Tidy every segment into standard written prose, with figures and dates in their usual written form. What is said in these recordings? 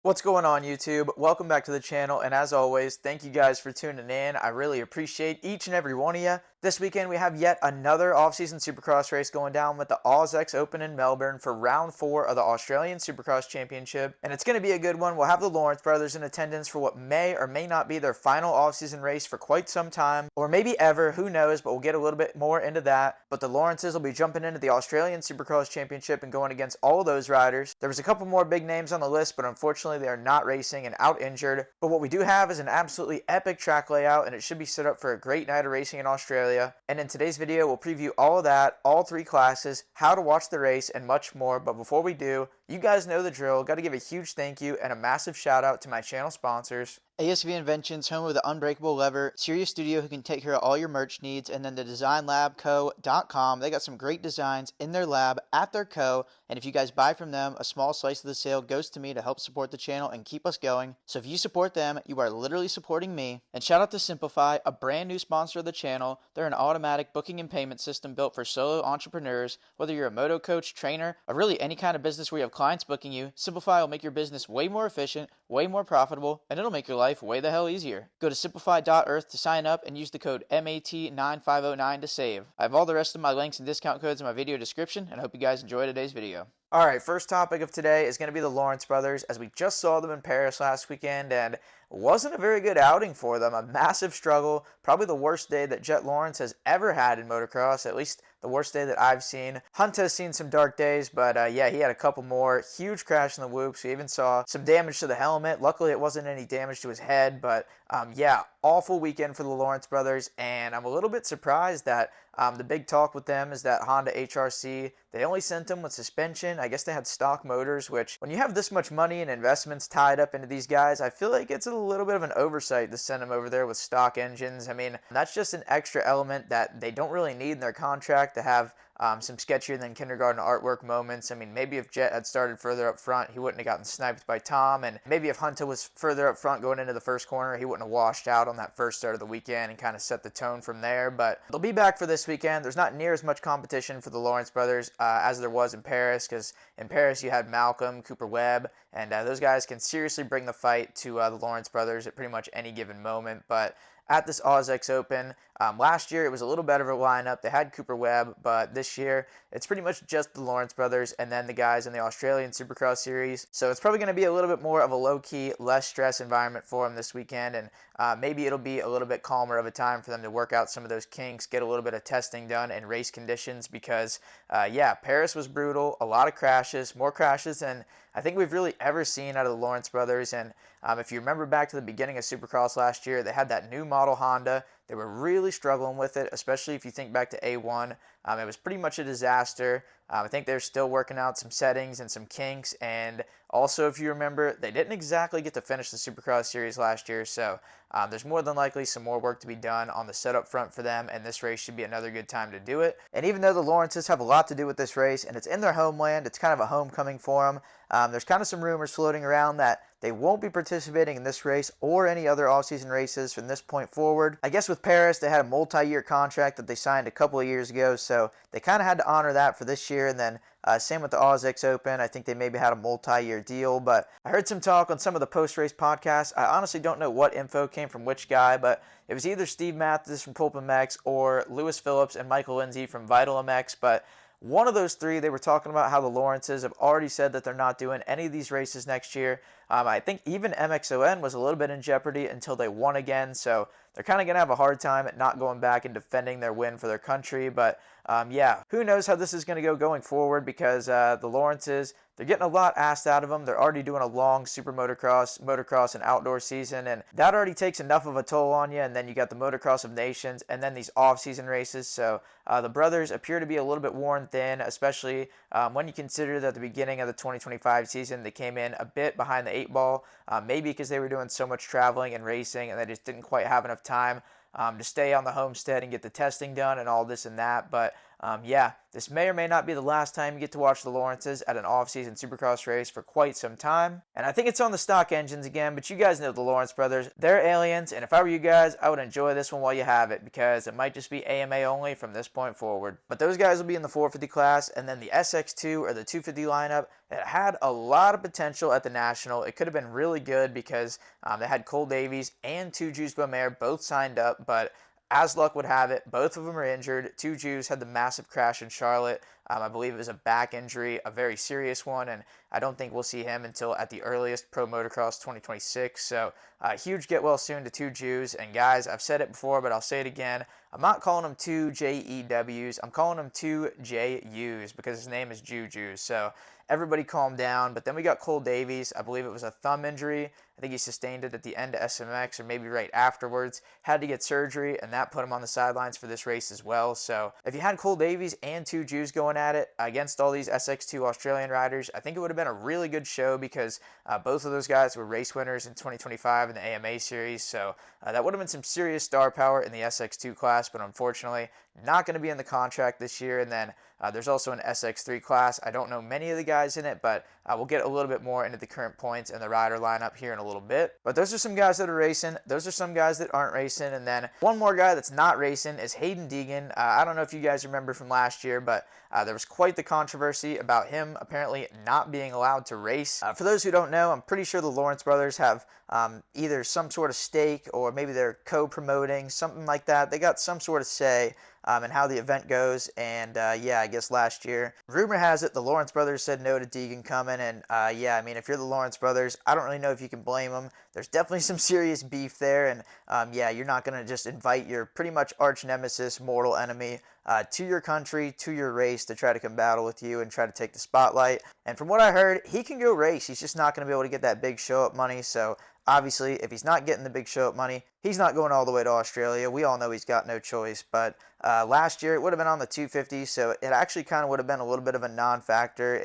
What's going on, YouTube? Welcome back to the channel, and as always, thank you guys for tuning in. I really appreciate each and every one of you. This weekend we have yet another off-season Supercross race going down with the Aus-X Open in Melbourne for round 4 of the Australian Supercross Championship, and it's going to be a good one. We'll have the Lawrence brothers in attendance for what may or may not be their final off-season race for quite some time, or maybe ever, who knows, but we'll get a little bit more into that. But the Lawrences will be jumping into the Australian Supercross Championship and going against all of those riders. There was a couple more big names on the list, but unfortunately they are not racing and out injured. But what we do have is an absolutely epic track layout, and it should be set up for a great night of racing in Australia. And in today's video, we'll preview all of that, all 3 classes, how to watch the race, and much more. But before we do, you guys know the drill. Got to give a huge thank you and a massive shout out to my channel sponsors. ASV Inventions, home of the Unbreakable Lever, Serious Studio, who can take care of all your merch needs, and then the DesignLabCo.com. They got some great designs in their lab at their co, and if you guys buy from them, a small slice of the sale goes to me to help support the channel and keep us going. So if you support them, you are literally supporting me. And shout out to Simplify, a brand new sponsor of the channel. They're an automatic booking and payment system built for solo entrepreneurs. Whether you're a moto coach, trainer, or really any kind of business where you have clients booking you, Simplify will make your business way more efficient, way more profitable, and it'll make your life way the hell easier. Go to simplify.earth to sign up and use the code MAT9509 to save. I have all the rest of my links and discount codes in my video description, and I hope you guys enjoy today's video. Alright, first topic of today is going to be the Lawrence brothers, as we just saw them in Paris last weekend, and wasn't a very good outing for them. A massive struggle, probably the worst day that Jet Lawrence has ever had in motocross, at least the worst day that I've seen. Hunt has seen some dark days, but yeah, he had a couple more. Huge crash in the whoops. We even saw some damage to the helmet. Luckily, it wasn't any damage to his head, but yeah, awful weekend for the Lawrence brothers, and I'm a little bit surprised that the big talk with them is that Honda HRC, they only sent them with suspension. I guess they had stock motors, which when you have this much money and investments tied up into these guys, I feel like it's a little bit of an oversight to send them over there with stock engines. I mean, that's just an extra element that they don't really need in their contract to have some sketchier than kindergarten artwork moments. I mean, maybe if Jet had started further up front, he wouldn't have gotten sniped by Tom, and maybe if Hunter was further up front going into the first corner, he wouldn't have washed out on that first start of the weekend and kind of set the tone from there. But they'll be back for this weekend. There's not near as much competition for the Lawrence brothers as there was in Paris, because in Paris you had Malcolm, Cooper Webb, and those guys can seriously bring the fight to the Lawrence brothers at pretty much any given moment. But at this Aus-X Open, last year it was a little better of a lineup. They had Cooper Webb, but this year it's pretty much just the Lawrence brothers and then the guys in the Australian Supercross Series. So it's probably going to be a little bit more of a low-key, less stress environment for them this weekend, and maybe it'll be a little bit calmer of a time for them to work out some of those kinks, get a little bit of testing done in race conditions, because yeah, Paris was brutal, a lot of crashes, more crashes than I think we've really ever seen out of the Lawrence brothers. And if you remember back to the beginning of Supercross last year, they had that new model Honda. They were really struggling with it, especially if you think back to A1. It was pretty much a disaster. I think they're still working out some settings and some kinks, and also, if you remember, they didn't exactly get to finish the Supercross Series last year, so there's more than likely some more work to be done on the setup front for them, and this race should be another good time to do it. And even though the Lawrences have a lot to do with this race, and it's in their homeland, it's kind of a homecoming for them, there's kind of some rumors floating around that they won't be participating in this race or any other off-season races from this point forward. I guess with Paris, they had a multi-year contract that they signed a couple of years ago, so they kind of had to honor that for this year. And then same with the Aus-X Open. I think they maybe had a multi-year deal, but I heard some talk on some of the post-race podcasts. I honestly don't know what info came from which guy, but it was either Steve Mathis from Pulp MX or Lewis Phillips and Michael Lindsay from Vital MX, but one of those three, they were talking about how the Lawrences have already said that they're not doing any of these races next year. I think even MXON was a little bit in jeopardy until they won again, so they're kind of going to have a hard time at not going back and defending their win for their country. But yeah, who knows how this is going to go going forward, because the Lawrences, they're getting a lot asked out of them. They're already doing a long super motocross and outdoor season, and that already takes enough of a toll on you. And then you got the Motocross of Nations and then these off-season races. So the brothers appear to be a little bit worn thin, especially when you consider that at the beginning of the 2025 season, they came in a bit behind the 8-ball, maybe because they were doing so much traveling and racing and they just didn't quite have enough time to stay on the homestead and get the testing done and all this and that. But yeah, this may or may not be the last time you get to watch the Lawrences at an off-season Supercross race for quite some time. And I think it's on the stock engines again, but you guys know the Lawrence brothers. They're aliens, and if I were you guys, I would enjoy this one while you have it, because it might just be AMA only from this point forward. But those guys will be in the 450 class, and then the SX2 or the 250 lineup, It had a lot of potential at the National. It could have been really good because they had Cole Davies and two Jews Beaumaire both signed up, but as luck would have it, both of them are injured. Two Jews had the massive crash in Charlotte. I believe it was a back injury, a very serious one, and I don't think we'll see him until at the earliest Pro Motocross 2026. So, huge get well soon to two Jews. And guys, I've said it before, but I'll say it again. I'm not calling him two JEWs. I'm calling him two JUs because his name is Juju. So, everybody calm down. But then we got Cole Davies. I believe it was a thumb injury. I think he sustained it at the end of SMX or maybe right afterwards. Had to get surgery, and that put him on the sidelines for this race as well. So if you had Cole Davies and two Jews going at it against all these SX2 Australian riders, I think it would have been a really good show because both of those guys were race winners in 2025 in the AMA series. So that would have been some serious star power in the SX2 class, but unfortunately not going to be in the contract this year. And then there's also an SX3 class. I don't know many of the guys in it, but we'll get a little bit more into the current points and the rider lineup here in a little bit. But those are some guys that are racing. Those are some guys that aren't racing. And then one more guy that's not racing is Hayden Deegan. I don't know if you guys remember from last year, but there was quite the controversy about him apparently not being allowed to race. For those who don't know, I'm pretty sure the Lawrence brothers have either some sort of stake or maybe they're co-promoting, something like that. They got some sort of say and how the event goes. And yeah, I guess last year, rumor has it the Lawrence brothers said no to Deegan coming. And yeah, I mean, if you're the Lawrence brothers, I don't really know if you can blame them. There's definitely some serious beef there. And yeah, you're not going to just invite your pretty much arch nemesis, mortal enemy, to your country, to your race to try to come battle with you and try to take the spotlight. And from what I heard, he can go race. He's just not going to be able to get that big show up money. So obviously, if he's not getting the big show up money, he's not going all the way to Australia. We all know he's got no choice. But last year, it would have been on the 250, so it actually kind of would have been a little bit of a non-factor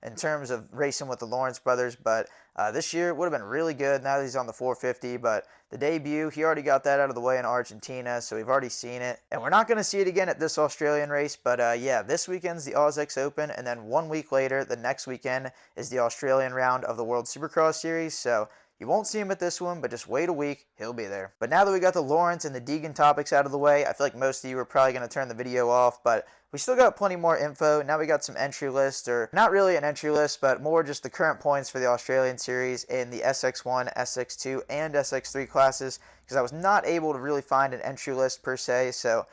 in terms of racing with the Lawrence brothers. But this year, it would have been really good now that he's on the 450. But the debut, he already got that out of the way in Argentina, so we've already seen it. And we're not going to see it again at this Australian race, but yeah, this weekend's the Aus-X Open, and then 1 week later, the next weekend, is the Australian round of the World Supercross Series. So you won't see him at this one, but just wait a week, he'll be there. But now that we got the Lawrence and the Deegan topics out of the way, I feel like most of you are probably going to turn the video off, but we still got plenty more info. Now we got some entry lists, or not really an entry list, but more just the current points for the Australian Series in the SX1, SX2, and SX3 classes, because I was not able to really find an entry list per se. So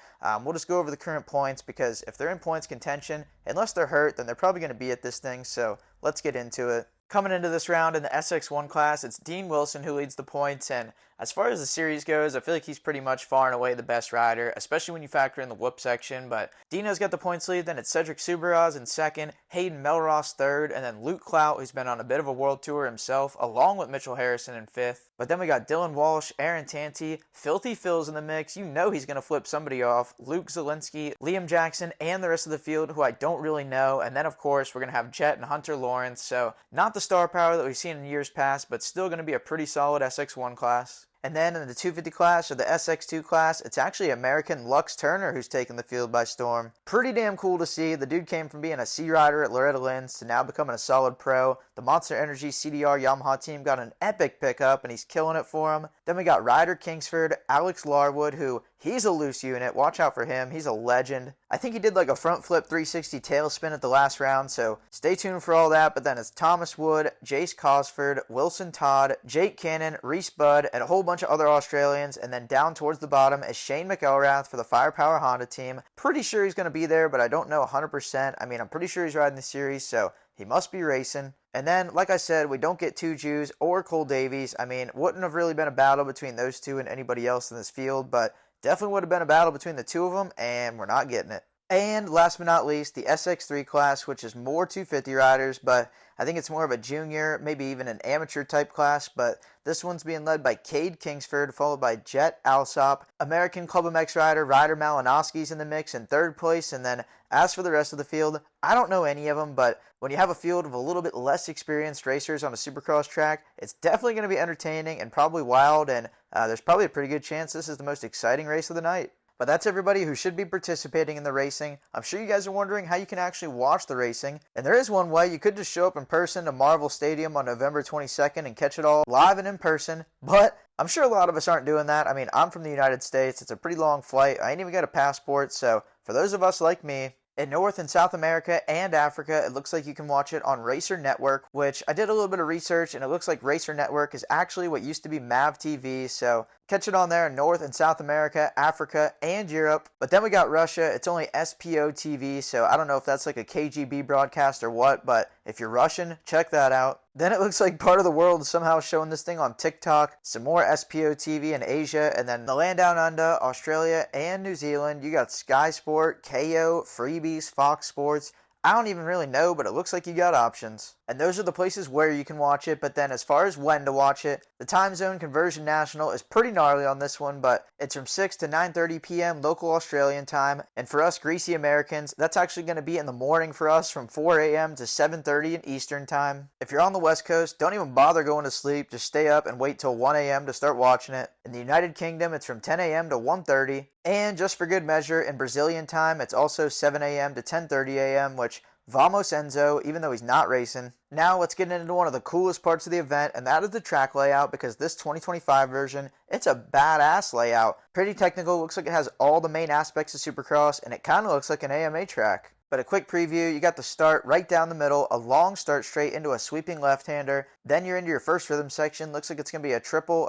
we'll just go over the current points, because if they're in points contention, unless they're hurt, then they're probably going to be at this thing. So let's get into it. Coming into this round in the SX1 class, it's Dean Wilson who leads the points, and as far as the series goes, I feel like he's pretty much far and away the best rider, especially when you factor in the whoop section. But Dino's got the points lead, then it's Cedric Subaraz in second, Hayden Melross third, and then Luke Clout, who's been on a bit of a world tour himself, along with Mitchell Harrison in fifth. But then we got Dylan Walsh, Aaron Tanti, Filthy Phil's in the mix. You know he's going to flip somebody off. Luke Zielinski, Liam Jackson, and the rest of the field, who I don't really know. And then, of course, we're going to have Jet and Hunter Lawrence. So not the star power that we've seen in years past, but still going to be a pretty solid SX1 class. And then in the 250 class, or the SX2 class, it's actually American Lux Turner who's taken the field by storm. Pretty damn cool to see. The dude came from being a C rider at Loretta Lynn's to now becoming a solid pro. The Monster Energy CDR Yamaha team got an epic pickup, and he's killing it for him. Then we got Ryder Kingsford, Alex Larwood, who he's a loose unit. Watch out for him. He's a legend. I think he did like a front flip 360 tail spin at the last round, so stay tuned for all that. But then it's Thomas Wood, Jace Cosford, Wilson Todd, Jake Cannon, Reese Budd, and a whole bunch of other Australians. And then down towards the bottom is Shane McElrath for the Firepower Honda team. Pretty sure he's going to be there, but I don't know 100%. I mean, I'm pretty sure he's riding the series, so he must be racing. And then, like I said, we don't get two Jews or Cole Davies. I mean, wouldn't have really been a battle between those two and anybody else in this field, but definitely would have been a battle between the two of them, and we're not getting it. And last but not least, the SX3 class, which is more 250 riders, but I think it's more of a junior, maybe even an amateur type class. But this one's being led by Cade Kingsford, followed by Jet Alsop. American Club MX rider Ryder Malinowski's in the mix in third place. And then as for the rest of the field, I don't know any of them, but when you have a field of a little bit less experienced racers on a Supercross track, it's definitely going to be entertaining and probably wild, and there's probably a pretty good chance this is the most exciting race of the night. But that's everybody who should be participating in the racing. I'm sure you guys are wondering how you can actually watch the racing. And there is one way. You could just show up in person to Marvel Stadium on November 22nd and catch it all live and in person. But I'm sure a lot of us aren't doing that. I mean, I'm from the United States. It's a pretty long flight. I ain't even got a passport. So for those of us like me, In North and South America and Africa, it looks like you can watch it on Racer Network, which I did a little bit of research, and it looks like Racer Network is actually what used to be MAV TV, so catch it on there in North and South America, Africa, and Europe. But then we got Russia. It's only SPO TV, so I don't know if that's like a KGB broadcast or what, but if you're Russian, check that out. Then it looks like part of the world is somehow showing this thing on TikTok. Some more SPO TV in Asia, and then the land down under, Australia and New Zealand. You got Sky Sport, KO, Freebies, Fox Sports. I don't even really know, but it looks like you got options. And those are the places where you can watch it, but then as far as when to watch it, the time zone conversion national is pretty gnarly on this one, but it's from 6 to 9:30 p.m. local Australian time, and for us greasy Americans, that's actually going to be in the morning for us from 4 a.m. to 7:30 in Eastern time. If you're on the West Coast, don't even bother going to sleep, just stay up and wait till 1 a.m. to start watching it. In the United Kingdom, it's from 10 a.m. to 1:30, and just for good measure, in Brazilian time, it's also 7 a.m. to 10:30 a.m., which Vamos Enzo, even though he's not racing. Now let's get into one of the coolest parts of the event, and that is the track layout, because this 2025 version, it's a badass layout. Pretty technical, looks like it has all the main aspects of Supercross, and it kind of looks like an AMA track. But a quick preview, you got the start right down the middle, a long start straight into a sweeping left-hander. Then you're into your first rhythm section. Looks like it's going to be a triple,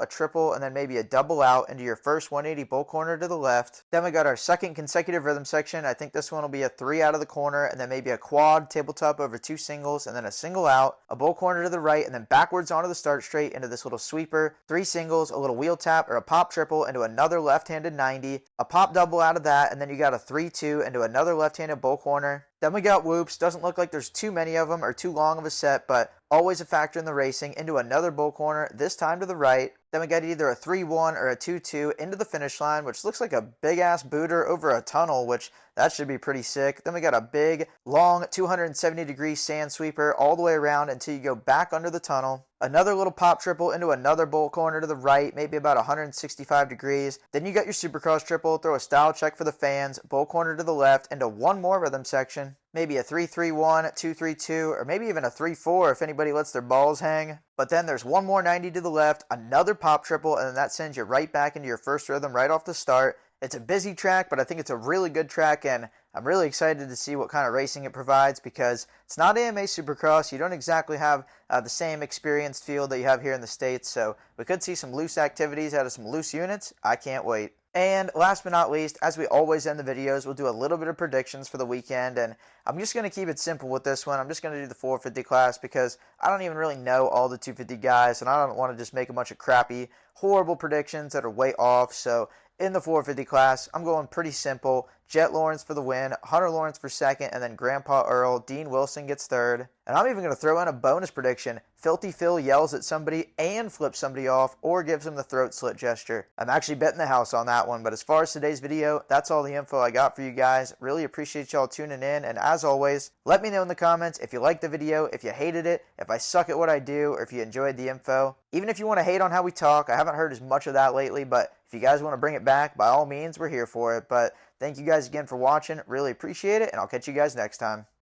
and then maybe a double out into your first 180 bull corner to the left. Then we got our second consecutive rhythm section. I think this one will be a 3 out of the corner, and then maybe a quad, tabletop over 2 singles, and then a single out, a bull corner to the right, and then backwards onto the start straight into this little sweeper, 3 singles, a little wheel tap, or a pop triple into another left-handed 90, a pop double out of that, and then you got a 3-2 into another left-handed bull corner. Then we got whoops. Doesn't look like there's too many of them or too long of a set, but always a factor in the racing. Into another bull corner, this time to the right. Then we got either a 3-1 or a 2-2 into the finish line, which looks like a big-ass booter over a tunnel, which that should be pretty sick. Then we got a big, long 270-degree sand sweeper all the way around until you go back under the tunnel. Another little pop triple into another bull corner to the right, maybe about 165 degrees. Then you got your Supercross triple, throw a style check for the fans, bull corner to the left, into one more rhythm section. Maybe a 3-3-1, 2-3-2, or maybe even a 3-4 if anybody lets their balls hang. But then there's one more 90 to the left, another pop triple, and then that sends you right back into your first rhythm right off the start. It's a busy track, but I think it's a really good track, and I'm really excited to see what kind of racing it provides, because it's not AMA Supercross. You don't exactly have the same experienced field that you have here in the States, so we could see some loose activities out of some loose units. I can't wait. And last but not least, as we always end the videos, we'll do a little bit of predictions for the weekend, and I'm just going to keep it simple with this one. I'm just going to do the 450 class because I don't even really know all the 250 guys, and I don't want to just make a bunch of crappy, horrible predictions that are way off. So in the 450 class, I'm going pretty simple. Jet Lawrence for the win, Hunter Lawrence for second, and then Grandpa Earl. Dean Wilson gets third. And I'm even going to throw in a bonus prediction. Filthy Phil yells at somebody and flips somebody off or gives him the throat slit gesture. I'm actually betting the house on that one. But as far as today's video, that's all the info I got for you guys. Really appreciate y'all tuning in. And as always, let me know in the comments if you liked the video, if you hated it, if I suck at what I do, or if you enjoyed the info. Even if you want to hate on how we talk, I haven't heard as much of that lately. But if you guys want to bring it back, by all means, we're here for it. But thank you guys again for watching. Really appreciate it. And I'll catch you guys next time.